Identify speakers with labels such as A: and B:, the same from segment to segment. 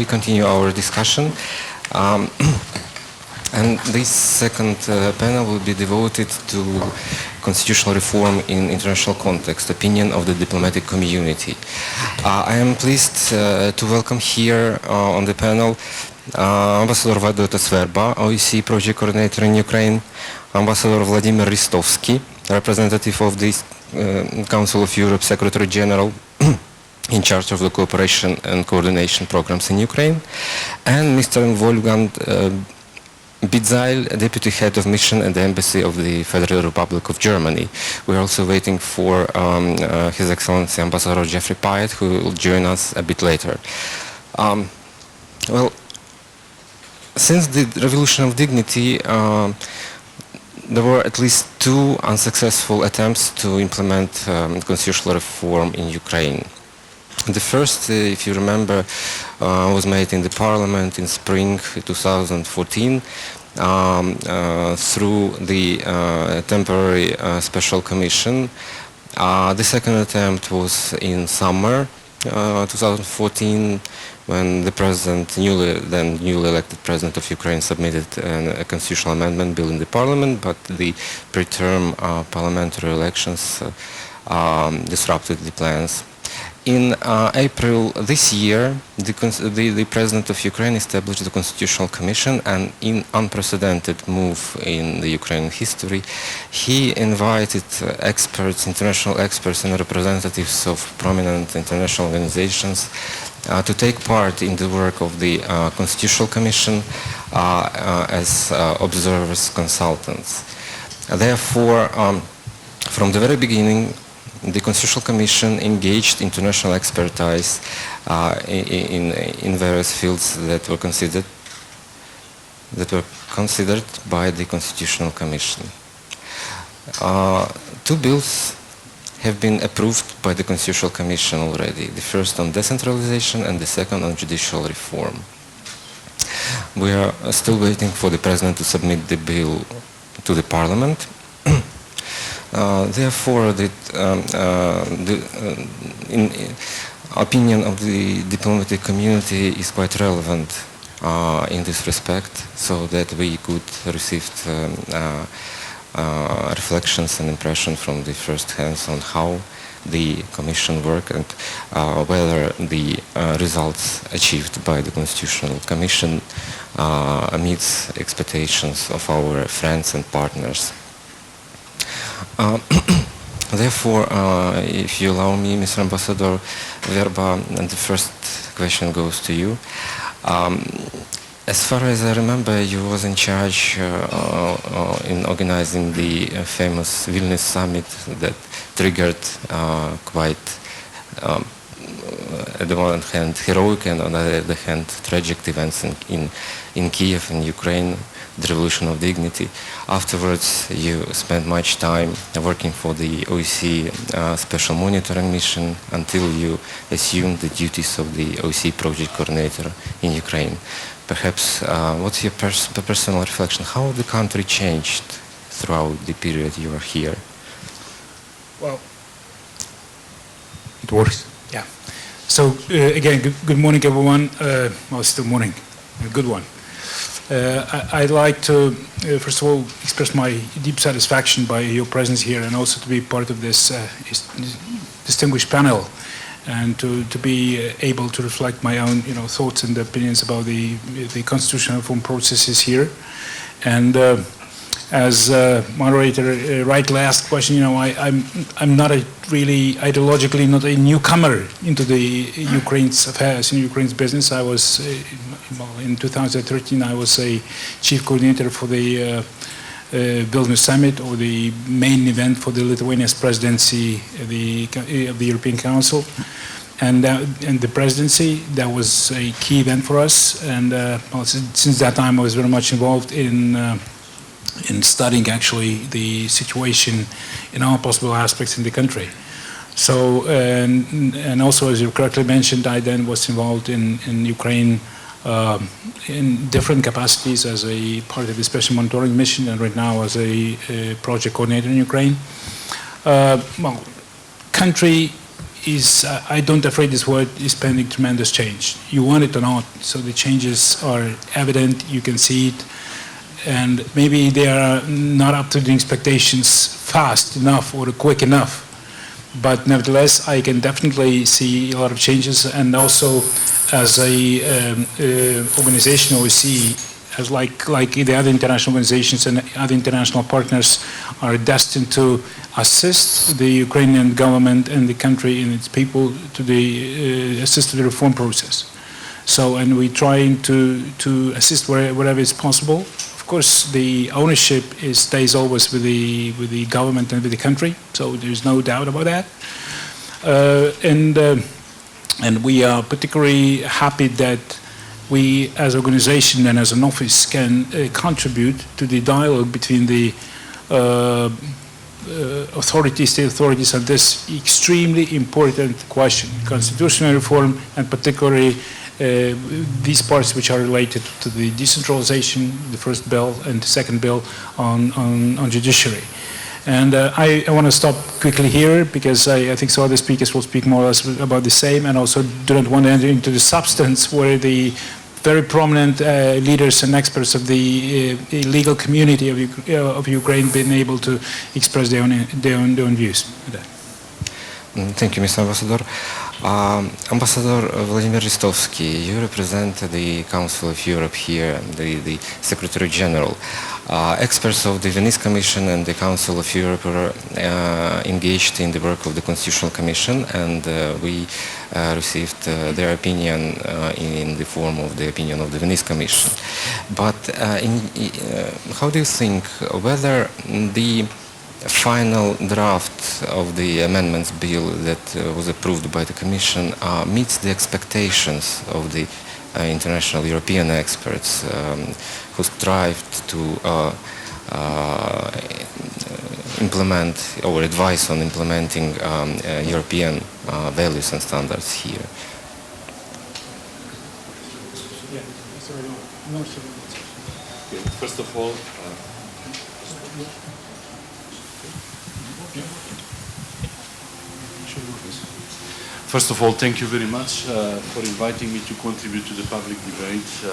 A: we continue our discussion. And this second panel will be devoted to constitutional reform in international context, opinion of the diplomatic community. I am pleased to welcome here on the panel Ambassador Vaidotas Verba, OEC Project Coordinator in Ukraine, Ambassador Vladimir Ristovsky, representative of the Council of Europe Secretary General in charge of the cooperation and coordination programs in Ukraine, and Mr. Wolfgang Bidzheil, Deputy Head of Mission at the Embassy of the Federal Republic of Germany. We are also waiting for His Excellency Ambassador Jeffrey Pyatt, who will join us a bit later. Well, since the Revolution of Dignity, there were at least two unsuccessful attempts to implement constitutional reform in Ukraine. The first, if you remember, was made in the parliament in spring 2014 through the temporary special commission. The second attempt was in summer 2014 when the president, newly elected president of Ukraine, submitted a constitutional amendment bill in the parliament, but the pre-term parliamentary elections disrupted the plans. In April this year, the President of Ukraine established the Constitutional Commission, and in unprecedented move in the Ukrainian history, he invited experts, international experts and representatives of prominent international organizations to take part in the work of the Constitutional Commission as observers, consultants. Therefore, from the very beginning, the Constitutional Commission engaged international expertise in various fields that were considered by the Constitutional Commission. Two bills have been approved by the Constitutional Commission already. The first on decentralization and the second on judicial reform. We are still waiting for the President to submit the bill to the Parliament. Therefore, the opinion of the diplomatic community is quite relevant in this respect, so that we could receive reflections and impressions from the first hands on how the Commission worked and whether the results achieved by the Constitutional Commission meets expectations of our friends and partners. Therefore, if you allow me, Mr. Ambassador Verba, and the first question goes to you. As far as I remember, you was in charge in organizing the famous Vilnius summit that triggered quite, at the one hand, heroic and on the other hand, tragic events in Kiev, in Ukraine, the Revolution of Dignity. Afterwards, you spent much time working for the OEC Special Monitoring Mission until you assumed the duties of the OEC Project Coordinator in Ukraine. Perhaps, what's your personal reflection? How the country changed throughout the period you were here?
B: Well, it works. Yeah. So, again, good morning, everyone. Well, still morning. A good one. I'd like to, first of all, express my deep satisfaction by your presence here and also to be part of this distinguished panel and to be able to reflect my own thoughts and opinions about the constitutional reform processes here. And as moderator rightly asked question, I'm not really ideologically not a newcomer into the Ukraine's affairs, in Ukraine's business. I was in 2013. I was a chief coordinator for the Vilnius summit, or the main event for the Lithuania's presidency of the European Council, and the presidency. That was a key event for us. And since that time, I was very much involved in studying actually the situation in all possible aspects in the country. So, and also, as you correctly mentioned, I then was involved in Ukraine in different capacities as a part of the Special Monitoring Mission, and right now as a project coordinator in Ukraine. Well, country is, I don't afraid this word, is pending tremendous change. You want it or not, so the changes are evident, you can see it, and maybe they are not up to the expectations fast enough or quick enough. But nevertheless, I can definitely see a lot of changes, and also as a organization, OSCE, as like the other international organizations and other international partners, are destined to assist the Ukrainian government and the country and its people to assist to the reform process. So, and we're trying to assist wherever it's possible. Of course, the ownership stays always with the government and with the country, so there's no doubt about that. And we are particularly happy that we, as an organization and as an office, can contribute to the dialogue between the state authorities on this extremely important question, constitutional reform, and particularly these parts which are related to the decentralization, the first bill, and the second bill on judiciary. And I want to stop quickly here because I think some other speakers will speak more or less about the same, and also don't want to enter into the substance where the very prominent leaders and experts of the legal community of Ukraine been able to express their own views.
A: Thank you, Mr. Ambassador. Ambassador Vladimir Ristovsky, you represent the Council of Europe here, the Secretary General. Experts of the Venice Commission and the Council of Europe are engaged in the work of the Constitutional Commission, and we received their opinion in the form of the opinion of the Venice Commission. But how do you think whether the final draft of the amendments bill that was approved by the Commission meets the expectations of the international European experts who strived to implement or advise on implementing European values and standards here?
C: First of all, thank you very much for inviting me to contribute to the public debate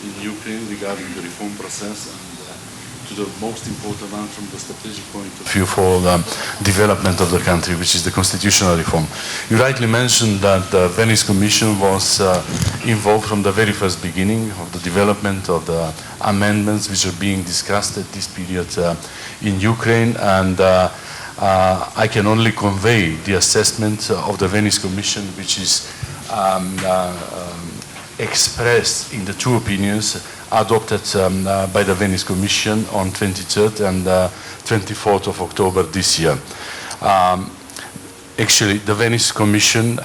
C: in Ukraine regarding the reform process and to the most important one from the strategic point of view for the development of the country, which is the constitutional reform. You rightly mentioned that the Venice Commission was involved from the very first beginning of the development of the amendments which are being discussed at this period in Ukraine, and I can only convey the assessment of the Venice Commission, which is expressed in the two opinions adopted by the Venice Commission on 23rd and 24th of October this year. Actually, the Venice Commission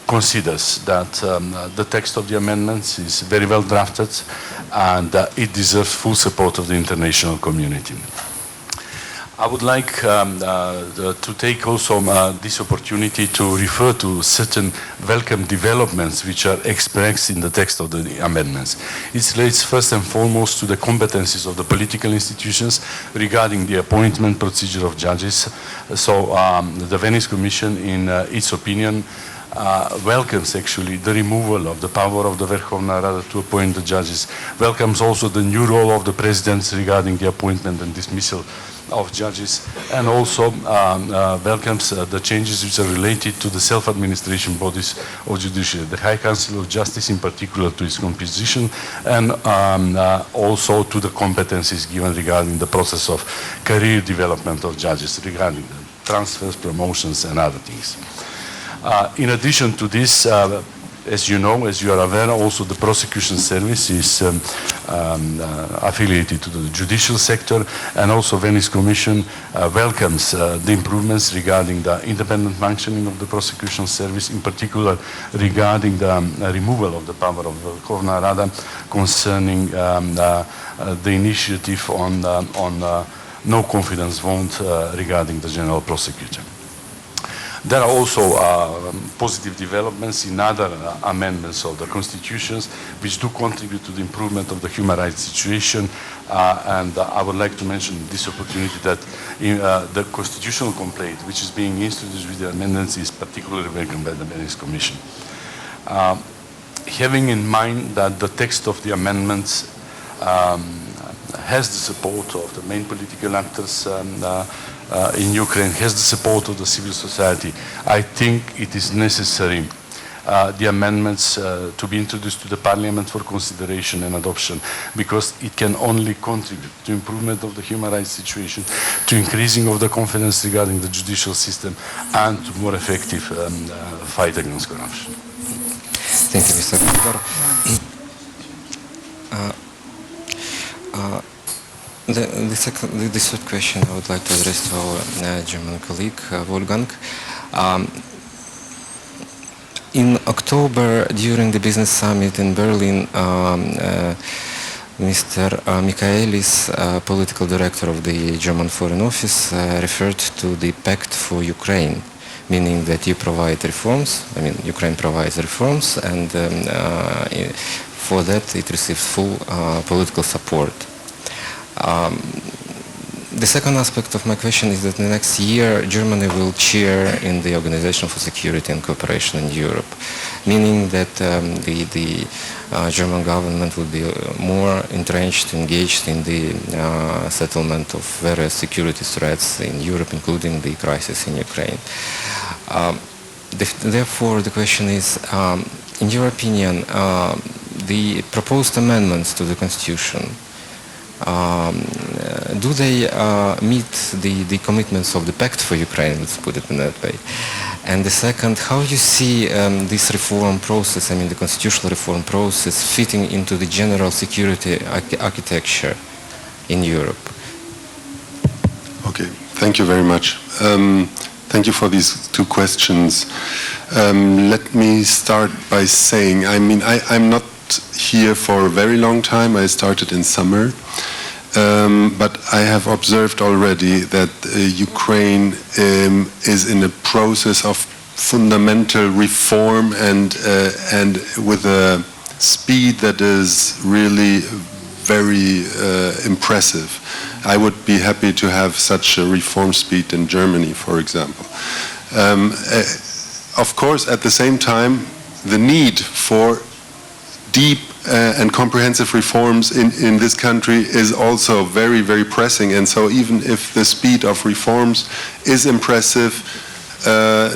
C: considers that the text of the amendments is very well drafted and it deserves full support of the international community. I would like to take also this opportunity to refer to certain welcome developments which are expressed in the text of the amendments. It relates first and foremost to the competencies of the political institutions regarding the appointment procedure of judges. So the Venice Commission, in its opinion, welcomes actually the removal of the power of the Verkhovna Rada to appoint the judges, welcomes also the new role of the presidents regarding the appointment and dismissal of judges, and also welcomes the changes which are related to the self-administration bodies of judiciary, the High Council of Justice in particular to its composition, and also to the competencies given regarding the process of career development of judges, regarding the transfers, promotions, and other things. In addition to this, as you know, as you are aware, also the prosecution service is affiliated to the judicial sector, and also Venice Commission welcomes the improvements regarding the independent functioning of the prosecution service, in particular regarding the removal of the power of the Verkhovna Rada concerning the initiative on no confidence vote regarding the general prosecutor. There are also positive developments in other amendments of the constitutions which do contribute to the improvement of the human rights situation. And I would like to mention this opportunity that the constitutional complaint which is being introduced with the amendments is particularly welcomed by the Venice Commission. Having in mind that the text of the amendments has the support of the main political actors in Ukraine, has the support of the civil society, I think it is necessary the amendments to be introduced to the Parliament for consideration and adoption, because it can only contribute to improvement of the human rights situation, to increasing of the confidence regarding the judicial system, and to more effective fight against corruption.
A: Thank you, Mr. Kandor. The third question I would like to address to our German colleague, Wolfgang. In October, during the business summit in Berlin, Mr. Michaelis, political director of the German Foreign Office, referred to the Pact for Ukraine, meaning that you provide reforms, Ukraine provides reforms, and for that it receives full political support. The second aspect of my question is that next year Germany will chair in the Organization for Security and Cooperation in Europe, meaning that the German government will be more entrenched, engaged in the settlement of various security threats in Europe, including the crisis in Ukraine. Therefore, the question is, in your opinion, the proposed amendments to the Constitution, do they meet the commitments of the Pact for Ukraine, let's put it in that way? And the second, how you see this reform process, the constitutional reform process, fitting into the general security architecture in Europe?
D: Okay, thank you very much. Thank you for these two questions. Let me start by saying, I'm not here for a very long time. I started in summer. But I have observed already that Ukraine is in a process of fundamental reform and with a speed that is really very impressive. I would be happy to have such a reform speed in Germany, for example. Of course, at the same time, the need for deep and comprehensive reforms in this country is also very, very pressing. And so even if the speed of reforms is impressive,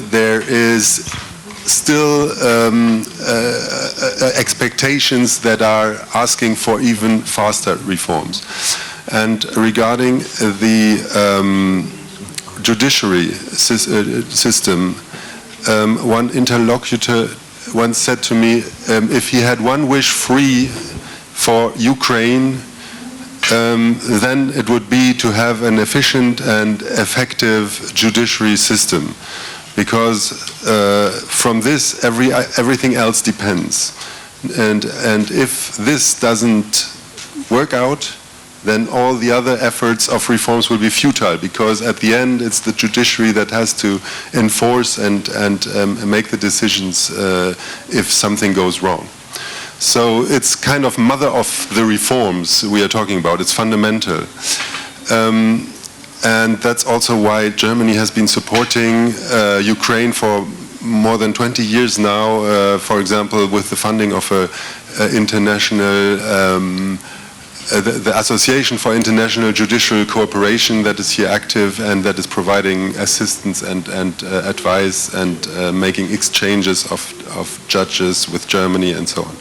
D: there is still expectations that are asking for even faster reforms. And regarding the judiciary system, one interlocutor once said to me, if he had one wish free for Ukraine, then it would be to have an efficient and effective judiciary system, because from this everything else depends. And if this doesn't work out, then all the other efforts of reforms will be futile, because at the end it's the judiciary that has to enforce and make the decisions if something goes wrong. So it's kind of mother of the reforms we are talking about. It's fundamental. And that's also why Germany has been supporting Ukraine for more than 20 years now, for example, with the funding of the Association for International Judicial Cooperation that is here active and that is providing assistance and advice and making exchanges of judges with Germany and so on.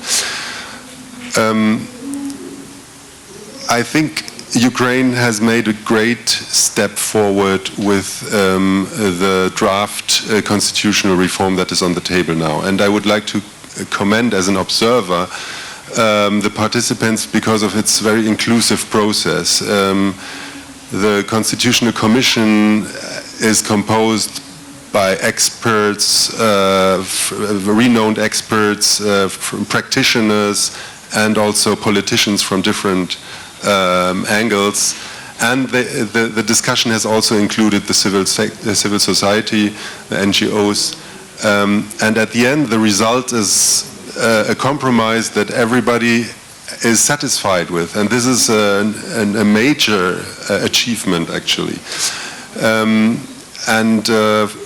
D: I think Ukraine has made a great step forward with the draft constitutional reform that is on the table now. And I would like to commend as an observer the participants because of its very inclusive process. The Constitutional Commission is composed by experts, renowned experts, practitioners, and also politicians from different angles. And the discussion has also included the civil society, the NGOs, and at the end the result is a compromise that everybody is satisfied with, and this is a major achievement actually.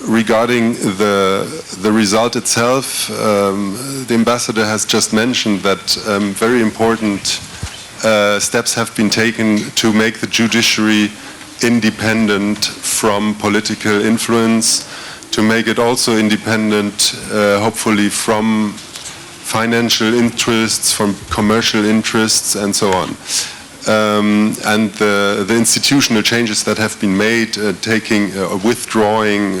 D: Regarding the result itself, the ambassador has just mentioned that very important steps have been taken to make the judiciary independent from political influence, to make it also independent, hopefully, from financial interests, from commercial interests, and so on. And the institutional changes that have been made, withdrawing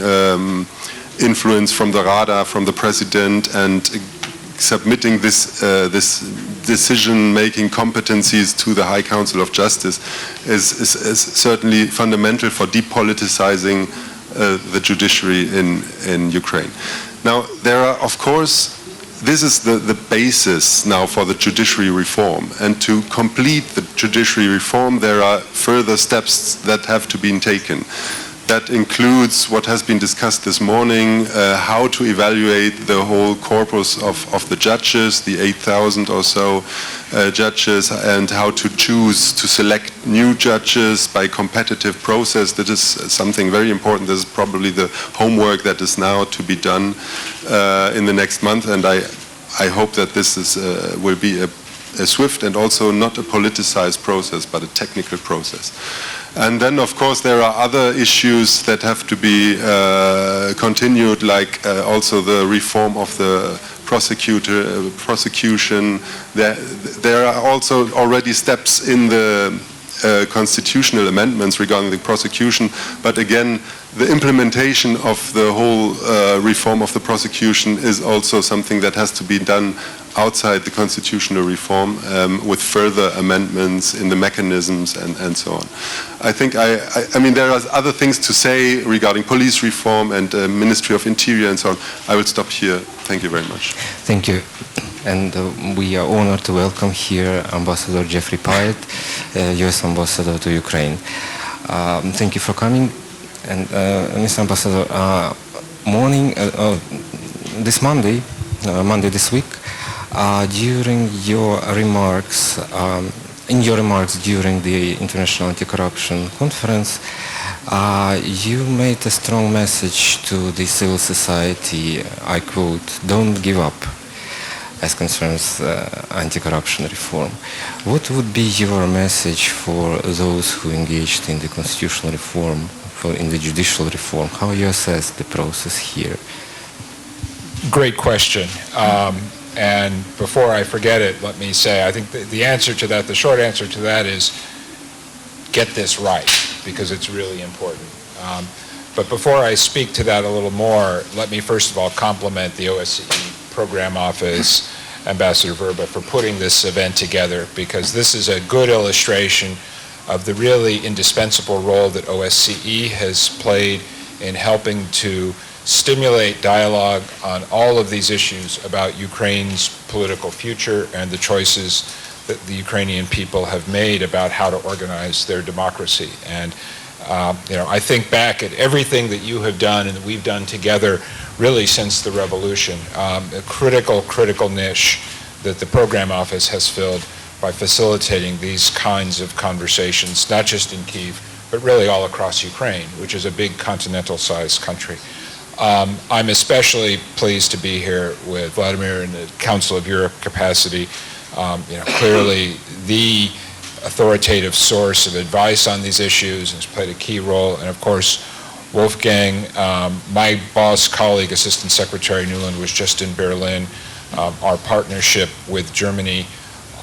D: influence from the Rada, from the president, and submitting this decision-making competencies to the High Council of Justice is certainly fundamental for depoliticizing the judiciary in Ukraine. Now, there are, of course, this is the basis now for the judiciary reform, and to complete the judiciary reform there are further steps that have to be taken. That includes what has been discussed this morning, how to evaluate the whole corpus of the judges, the 8,000 or so judges, and how to choose to select new judges by competitive process. That is something very important. This is probably the homework that is now to be done in the next month, and I hope that this will be a swift and also not a politicized process, but a technical process. And then, of course, there are other issues that have to be continued, like also the reform of the prosecution. There are also already steps in the constitutional amendments regarding the prosecution, but again, the implementation of the whole reform of the prosecution is also something that has to be done outside the constitutional reform with further amendments in the mechanisms and so on. I think, I mean, there are other things to say regarding police reform and Ministry of Interior and so on. I will stop here. Thank you very much.
A: Thank you. And we are honored to welcome here Ambassador Jeffrey Pyatt, U.S. Ambassador to Ukraine. Thank you for coming. And Mr. Ambassador, this Monday this week, during your remarks, during the International Anti-Corruption Conference, you made a strong message to the civil society, I quote, "Don't give up," as concerns anti-corruption reform. What would be your message for those who engaged in the constitutional reform, in the judicial reform? How you assess the process here?
E: Great question. And before I forget it, let me say, I think the answer to that, the short answer to that is get this right, because it's really important. But before I speak to that a little more, let me first of all compliment the OSCE Program Office, Ambassador Verba, for putting this event together, because this is a good illustration of the really indispensable role that OSCE has played in helping to stimulate dialogue on all of these issues about Ukraine's political future and the choices that the Ukrainian people have made about how to organize their democracy. And I think back at everything that you have done and that we've done together really since the revolution, a critical niche that the Program Office has filled by facilitating these kinds of conversations, not just in Kyiv, but really all across Ukraine, which is a big continental-sized country. I'm especially pleased to be here with Vladimir in the Council of Europe capacity, clearly the authoritative source of advice on these issues, and has played a key role. And of course, Wolfgang, my boss, colleague, Assistant Secretary Nuland, was just in Berlin. Our partnership with Germany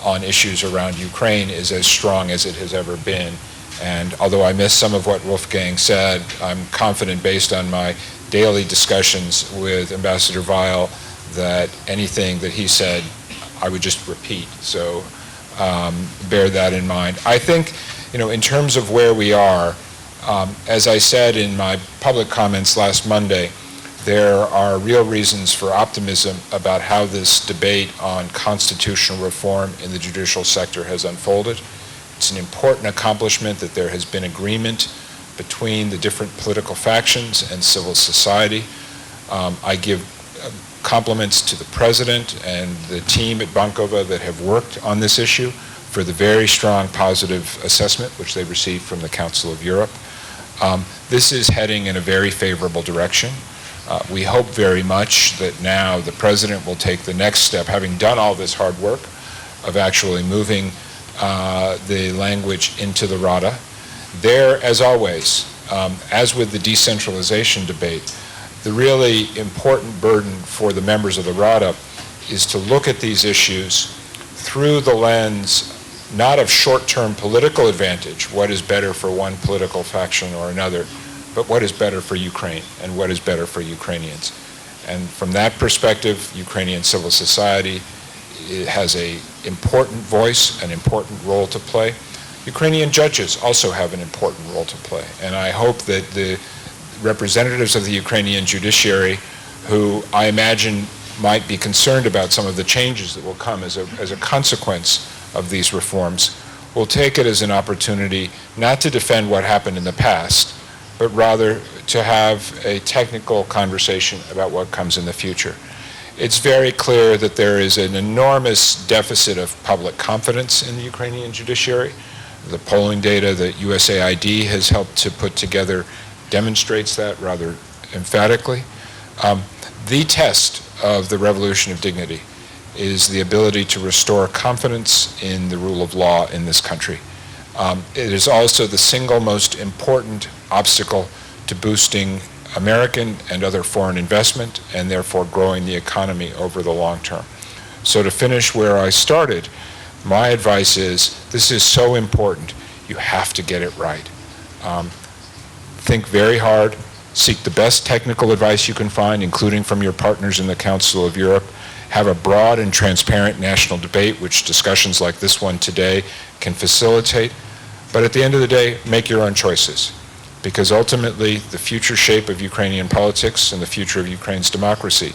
E: on issues around Ukraine is as strong as it has ever been. And although I missed some of what Wolfgang said, I'm confident based on my daily discussions with Ambassador Weil that anything that he said, I would just repeat. So bear that in mind. I think, in terms of where we are, as I said in my public comments last Monday, there are real reasons for optimism about how this debate on constitutional reform in the judicial sector has unfolded. It's an important accomplishment that there has been agreement between the different political factions and civil society. I give compliments to the President and the team at Bankova that have worked on this issue for the very strong positive assessment which they received from the Council of Europe. This is heading in a very favorable direction. We hope very much that now the President will take the next step, having done all this hard work of actually moving the language into the Rada. There, as always, as with the decentralization debate, the really important burden for the members of the Rada is to look at these issues through the lens not of short-term political advantage, what is better for one political faction or another, but what is better for Ukraine and what is better for Ukrainians. And from that perspective, Ukrainian civil society has an important voice, an important role to play. Ukrainian judges also have an important role to play. And I hope that the representatives of the Ukrainian judiciary, who I imagine might be concerned about some of the changes that will come as a consequence of these reforms, will take it as an opportunity not to defend what happened in the past, but rather to have a technical conversation about what comes in the future. It's very clear that there is an enormous deficit of public confidence in the Ukrainian judiciary. The polling data that USAID has helped to put together demonstrates that rather emphatically. The test of the revolution of dignity is the ability to restore confidence in the rule of law in this country. It is also the single most important obstacle to boosting American and other foreign investment and therefore growing the economy over the long term. So to finish where I started, my advice is this is so important, you have to get it right. Think very hard, seek the best technical advice you can find, including from your partners in the Council of Europe. Have a broad and transparent national debate, which discussions like this one today can facilitate. But at the end of the day, make your own choices. Because ultimately, the future shape of Ukrainian politics and the future of Ukraine's democracy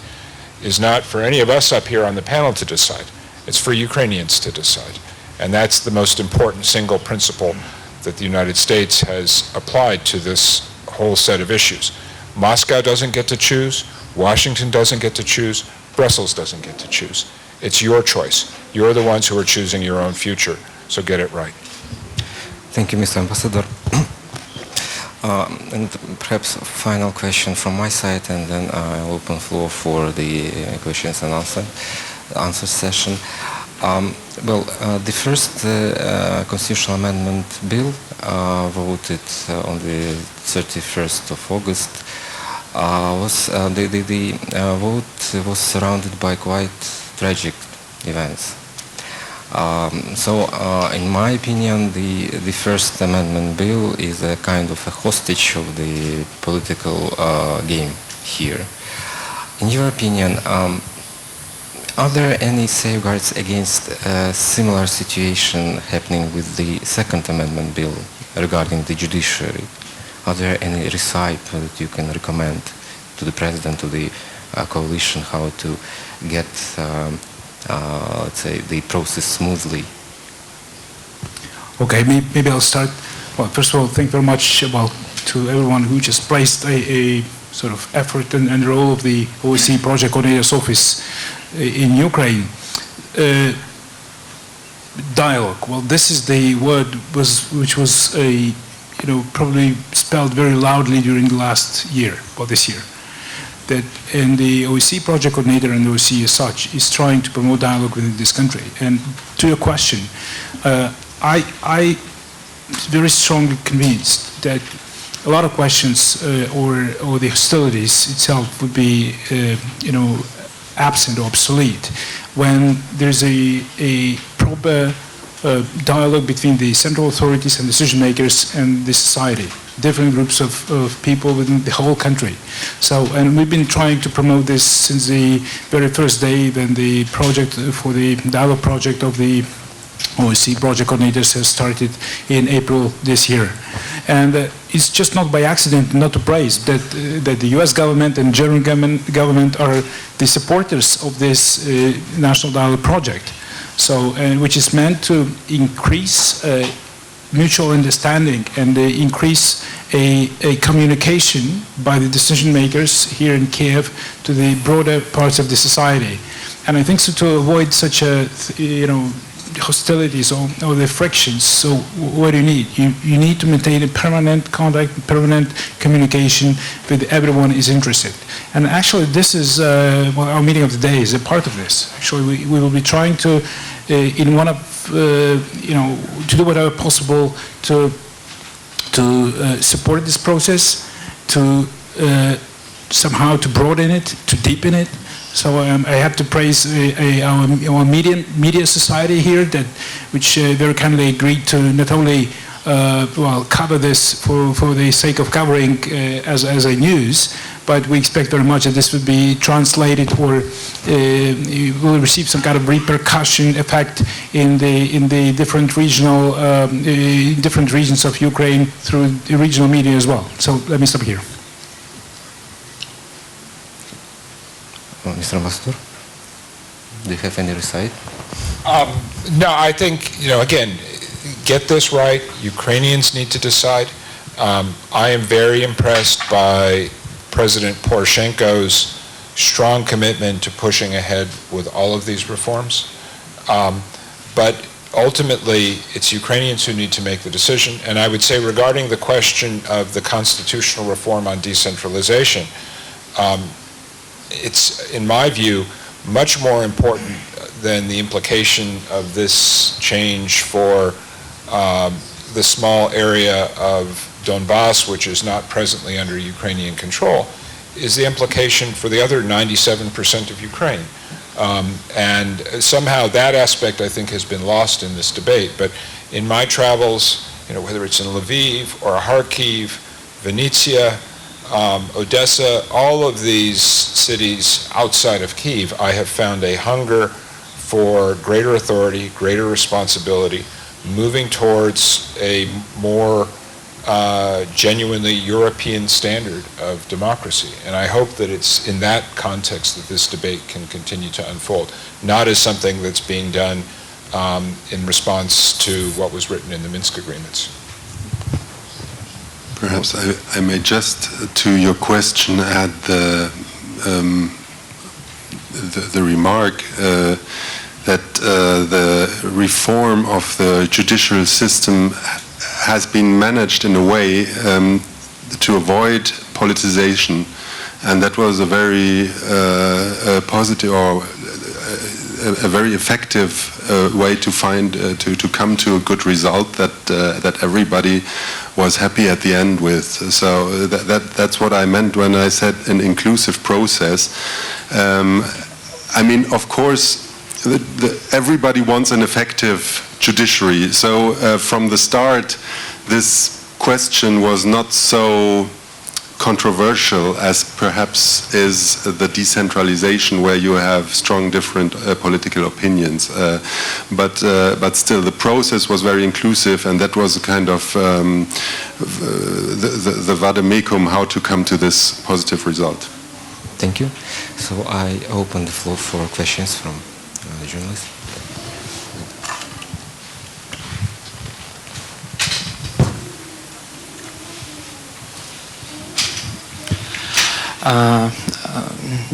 E: is not for any of us up here on the panel to decide. It's for Ukrainians to decide. And that's the most important single principle that the United States has applied to this whole set of issues. Moscow doesn't get to choose, Washington doesn't get to choose, Brussels doesn't get to choose. It's your choice. You're the ones who are choosing your own future, so get it right.
A: Thank you, Mr. Ambassador. And perhaps a final question from my side, and then I'll open floor for the questions and answer session. The first constitutional amendment bill voted on the 31st of August the vote was surrounded by quite tragic events. In my opinion, the First Amendment bill is a kind of a hostage of the political game here. In your opinion, are there any safeguards against a similar situation happening with the Second Amendment bill regarding the judiciary? Are there any recipe that you can recommend to the President, to the coalition, how to get let's say, the process smoothly?
B: Okay, maybe I'll start. Well, first of all, thank you very much to everyone who just praised a sort of effort and role of the OSCE Project Coordinator's Office in Ukraine. Dialogue. Well, this is the word which was probably spelled very loudly during the last year, or this year. And the OSCE Project Coordinator and the OSCE as such is trying to promote dialogue within this country. And to your question, I very strongly convinced that a lot of questions or the hostilities itself would be absent or obsolete when there's a proper dialogue between the central authorities and decision makers and the society, different groups of people within the whole country. And we've been trying to promote this since the very first day when the project for the dialogue project of the OSCE Project Coordinators has started in April this year. And it's just not by accident, not to praise, that the US government and German government are the supporters of this national dialogue project. Which is meant to increase mutual understanding and increase a communication by the decision makers here in Kiev to the broader parts of the society. And I think so to avoid such a, hostilities or the frictions. So what do you need? You need to maintain a permanent contact, permanent communication with everyone is interested. And actually this is, our meeting of the day is a part of this. Actually we will be trying to, in one of, to do whatever possible to support this process, to somehow to broaden it, to deepen it. So I have to praise our media society here, which very kindly agreed to not only cover this for the sake of covering as a news, but we expect very much that this will be translated or will receive some kind of repercussion effect in the different regional different regions of Ukraine through the regional media as well. So let me stop here.
A: Mr. Ambassador, do you have any recite?
E: No, I think, again, get this right. Ukrainians need to decide. I am very impressed by President Poroshenko's strong commitment to pushing ahead with all of these reforms. But ultimately, it's Ukrainians who need to make the decision. And I would say regarding the question of the constitutional reform on decentralization, it's, in my view, much more important than the implication of this change for the small area of Donbass, which is not presently under Ukrainian control, is the implication for the other 97% of Ukraine. And somehow that aspect, I think, has been lost in this debate. But in my travels, whether it's in Lviv or Kharkiv, Vinnytsia, Odessa, all of these cities outside of Kyiv, I have found a hunger for greater authority, greater responsibility, moving towards a more genuinely European standard of democracy. And I hope that it's in that context that this debate can continue to unfold, not as something that's being done in response to what was written in the Minsk agreements.
D: Perhaps I may just, to your question, add the remark that the reform of the judicial system has been managed in a way to avoid politicization, and that was a very positive or a very effective way to find to come to a good result that everybody was happy at the end with. So that's what I meant when I said an inclusive process. I mean, of course, everybody wants an effective judiciary. So from the start, this question was not so controversial as perhaps is the decentralization, where you have strong different political opinions. But still, the process was very inclusive, and that was a kind of the vademecum, how to come to this positive result.
A: Thank you. So I open the floor for questions from the journalists.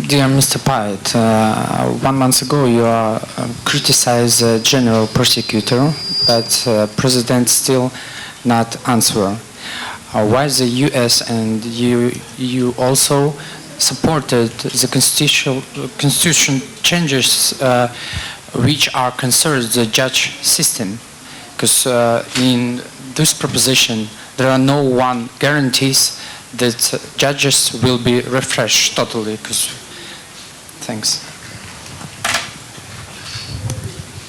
F: Dear Mr. Pyatt, 1 month ago you criticized the general prosecutor, but President still not answer. Why the U.S. and you also supported the constitution changes which are concerned the judge system? Because in this proposition there are no one guarantees that judges will be refreshed totally. Thanks.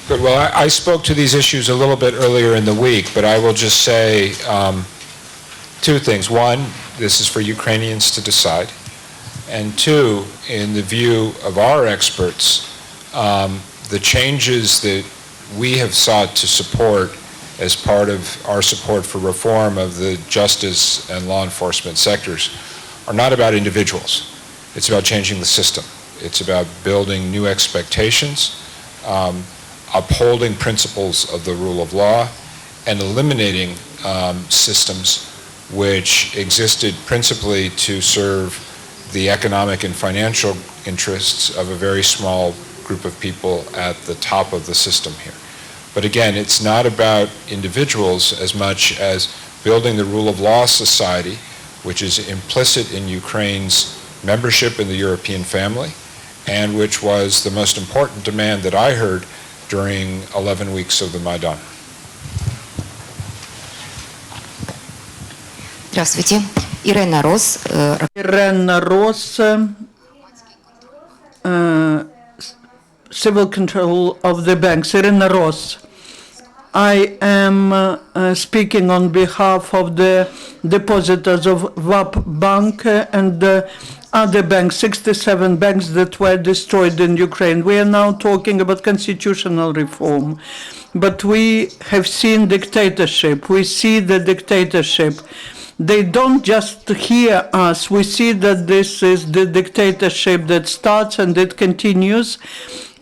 E: Good. Well, I spoke to these issues a little bit earlier in the week, but I will just say two things. One, this is for Ukrainians to decide. And two, in the view of our experts, the changes that we have sought to support as part of our support for reform of the justice and law enforcement sectors are not about individuals. It's about changing the system. It's about building new expectations, upholding principles of the rule of law, and eliminating systems which existed principally to serve the economic and financial interests of a very small group of people at the top of the system here. But again, it's not about individuals as much as building the rule of law society, which is implicit in Ukraine's membership in the European family, and which was the most important demand that I heard during 11 weeks of the Maidan.
G: Здравствуйте. Ирена Рос.
H: Irena Ross, civil control of the banks. Irena Ross. I am speaking on behalf of the depositors of VAP Bank and other banks, 67 banks that were destroyed in Ukraine. We are now talking about constitutional reform, but we have seen dictatorship. We see the dictatorship. They don't just hear us. We see that this is the dictatorship that starts and it continues.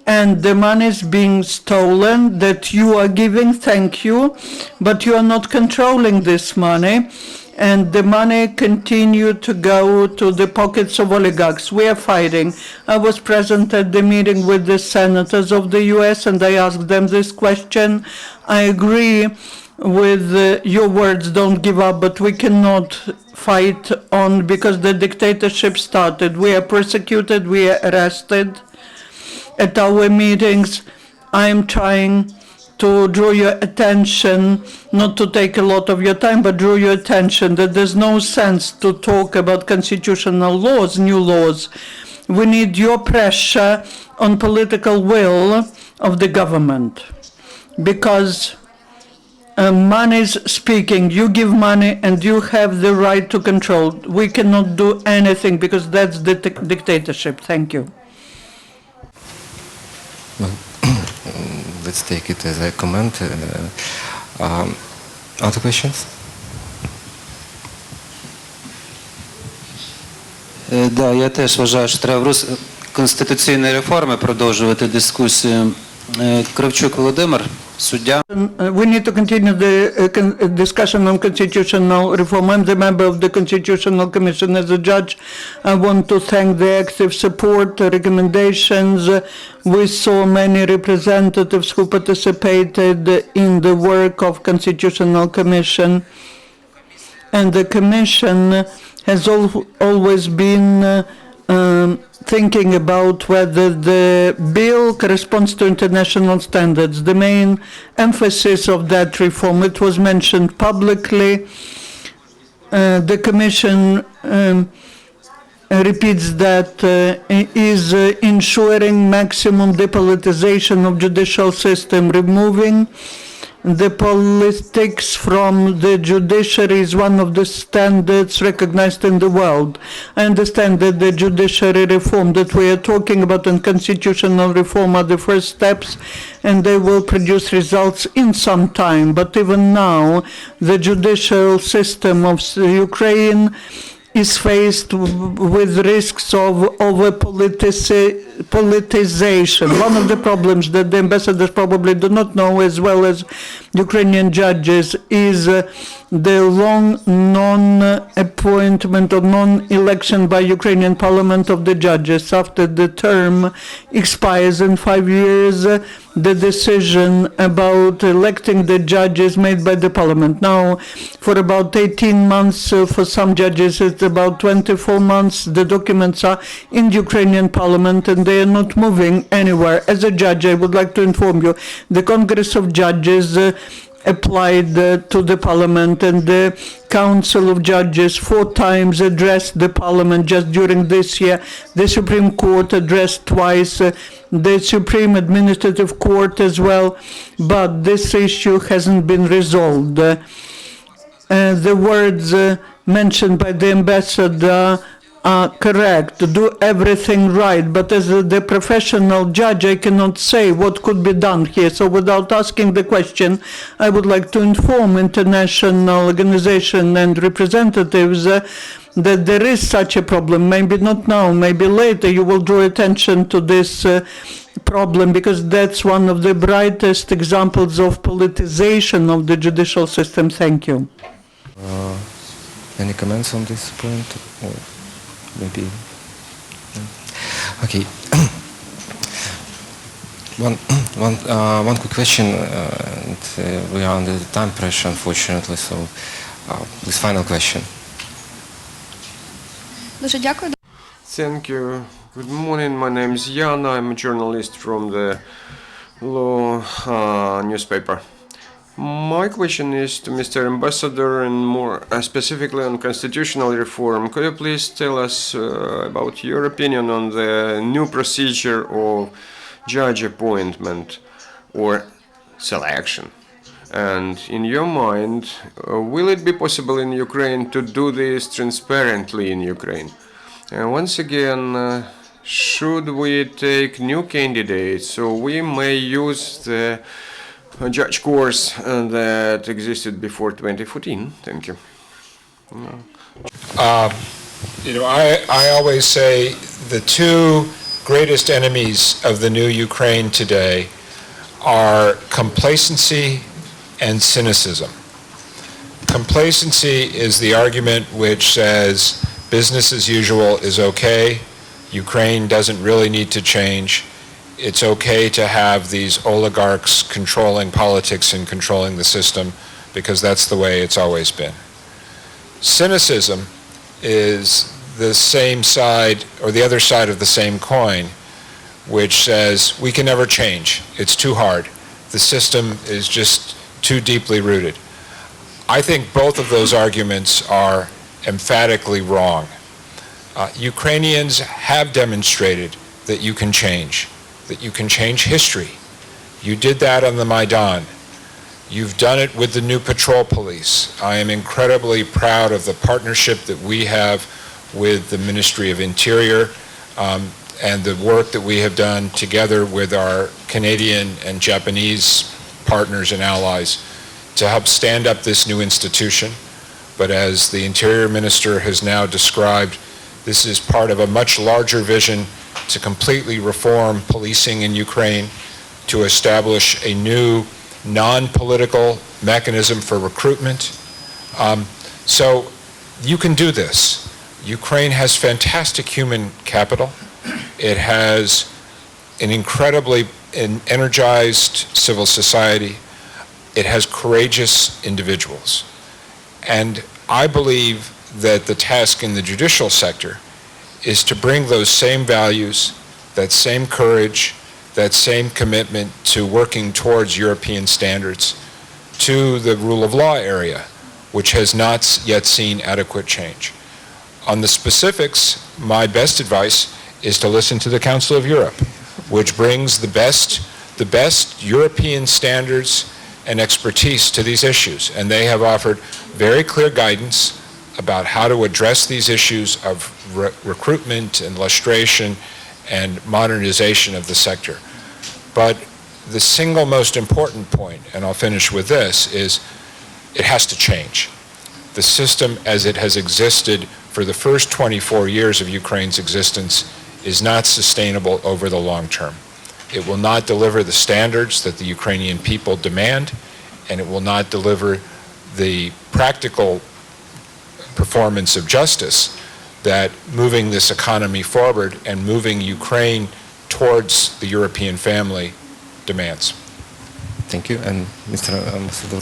H: And the money is being stolen that you are giving, thank you, but you are not controlling this money. And the money continue to go to the pockets of oligarchs. We are fighting. I was present at the meeting with the senators of the US and I asked them this question. I agree with your words, don't give up, but we cannot fight on because the dictatorship started. We are persecuted, we are arrested. At our meetings, I'm trying to draw your attention, not to take a lot of your time, but draw your attention that there's no sense to talk about constitutional laws, new laws. We need your pressure on political will of the government because money's speaking. You give money and you have the right to control. We cannot do anything because that's the dictatorship. Thank you.
A: Let's take it as a comment. Other questions?
I: Да, я теж вважаю, що треба конституційної реформи продовжувати дискусію. Кравчук Володимир, суддя.
H: We need to continue the discussion on constitutional reform. I'm the member of the Constitutional Commission. As a judge, I want to thank the active support, recommendations. We saw many representatives who participated in the work of Constitutional Commission. And the Commission has always been thinking about whether the bill corresponds to international standards. The main emphasis of that reform, it was mentioned publicly. The Commission repeats that is ensuring maximum depolitization of judicial system, removing the politics from the judiciary is one of the standards recognized in the world. I understand that the judiciary reform that we are talking about and constitutional reform are the first steps and they will produce results in some time. But even now, the judicial system of Ukraine is faced with risks of over-politicization. One of the problems that the ambassadors probably do not know, as well as Ukrainian judges, is the long non-appointment or non-election by Ukrainian parliament of the judges. After the term expires in 5 years, the decision about electing the judges made by the parliament. Now, for about 18 months, for some judges, it's about 24 months. The documents are in the Ukrainian parliament and they are not moving anywhere. As a judge, I would like to inform you, the Congress of Judges applied to the parliament and the Council of Judges 4 times addressed the parliament just during this year. The Supreme Court addressed twice, the Supreme Administrative Court as well, but this issue hasn't been resolved. The words mentioned by the ambassador are correct, to do everything right, but as the professional judge, I cannot say what could be done here. So without asking the question, I would like to inform international organizations and representatives that there is such a problem. Maybe not now, maybe later you will draw attention to this problem, because that's one of the brightest examples of politicization of the judicial system. Thank you.
A: Any comments on this point? Or maybe. Okay. One quick question. And, we are under the time pressure, unfortunately. So, this final question.
J: Дуже дякую.
K: Thank you. Good morning. My name is Jan. I'm a journalist from the Law newspaper. My question is to Mr. Ambassador, and more specifically on constitutional reform. Could you please tell us about your opinion on the new procedure of judge appointment or selection? And in your mind, will it be possible in Ukraine to do this transparently in Ukraine? Once again, should we take new candidates so we may use the judge course that existed before 2014? Thank you.
E: I always say the two greatest enemies of the new Ukraine today are complacency and cynicism. Complacency is the argument which says business as usual is okay, Ukraine doesn't really need to change, it's okay to have these oligarchs controlling politics and controlling the system because that's the way it's always been. Cynicism is the same side, or the other side of the same coin, which says we can never change, it's too hard, the system is just too deeply rooted. I think both of those arguments are emphatically wrong. Ukrainians have demonstrated that you can change history. You did that on the Maidan. You've done it with the new patrol police. I am incredibly proud of the partnership that we have with the Ministry of Interior and the work that we have done together with our Canadian and Japanese partners and allies to help stand up this new institution. But as the Interior Minister has now described, this is part of a much larger vision to completely reform policing in Ukraine, to establish a new non-political mechanism for recruitment. So you can do this. Ukraine has fantastic human capital. It has an incredibly energized civil society. It has courageous individuals. And I believe that the task in the judicial sector is to bring those same values, that same courage, that same commitment to working towards European standards to the rule of law area, which has not yet seen adequate change. On the specifics, my best advice is to listen to the Council of Europe, which brings the best European standards and expertise to these issues. And they have offered very clear guidance about how to address these issues of recruitment and lustration and modernization of the sector. But the single most important point, and I'll finish with this, is it has to change. The system as it has existed for the first 24 years of Ukraine's existence is not sustainable over the long term. It will not deliver the standards that the Ukrainian people demand, and it will not deliver the practical performance of justice that moving this economy forward and moving Ukraine towards the European family demands.
A: Thank you. And Mr. Ambassador.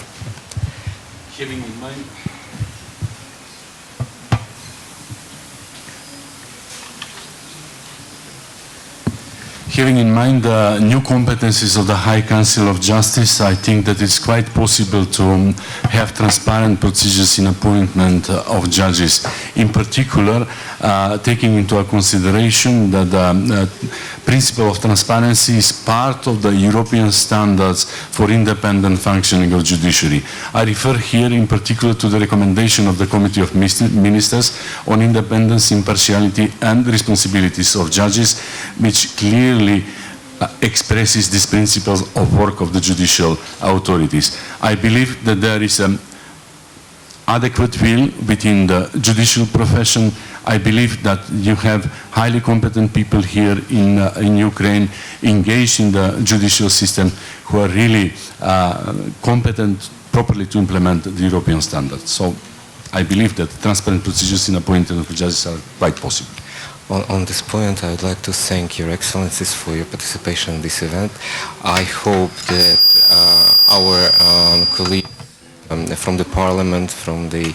C: Having in mind the new competencies of the High Council of Justice, I think that it's quite possible to have transparent procedures in appointment of judges. In particular, taking into consideration that the principle of transparency is part of the European standards for independent functioning of judiciary. I refer here in particular to the recommendation of the Committee of Ministers on independence, impartiality and responsibilities of judges, which clearly expresses these principles of work of the judicial authorities. I believe that there is an adequate will within the judicial profession. I believe that you have highly competent people here in Ukraine engaged in the judicial system who are really competent properly to implement the European standards. So I believe that transparent procedures in appointing of judges are quite possible.
A: On this point, I would like to thank Your Excellencies for your participation in this event. I hope that our colleagues from the Parliament, from the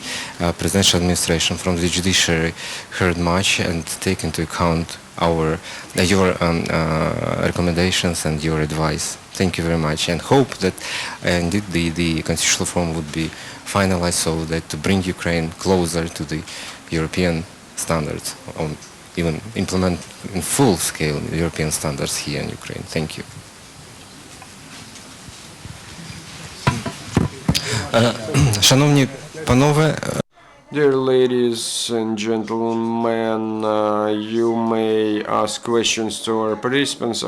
A: presidential administration, from the judiciary heard much and take into account your recommendations and your advice. Thank you very much, and hope that indeed the constitutional reform would be finalized so that to bring Ukraine closer to the European standards, even implement in full scale European standards here in Ukraine. Thank you. Шановні панове,
K: Dear ladies and gentlemen, you may ask questions to our participants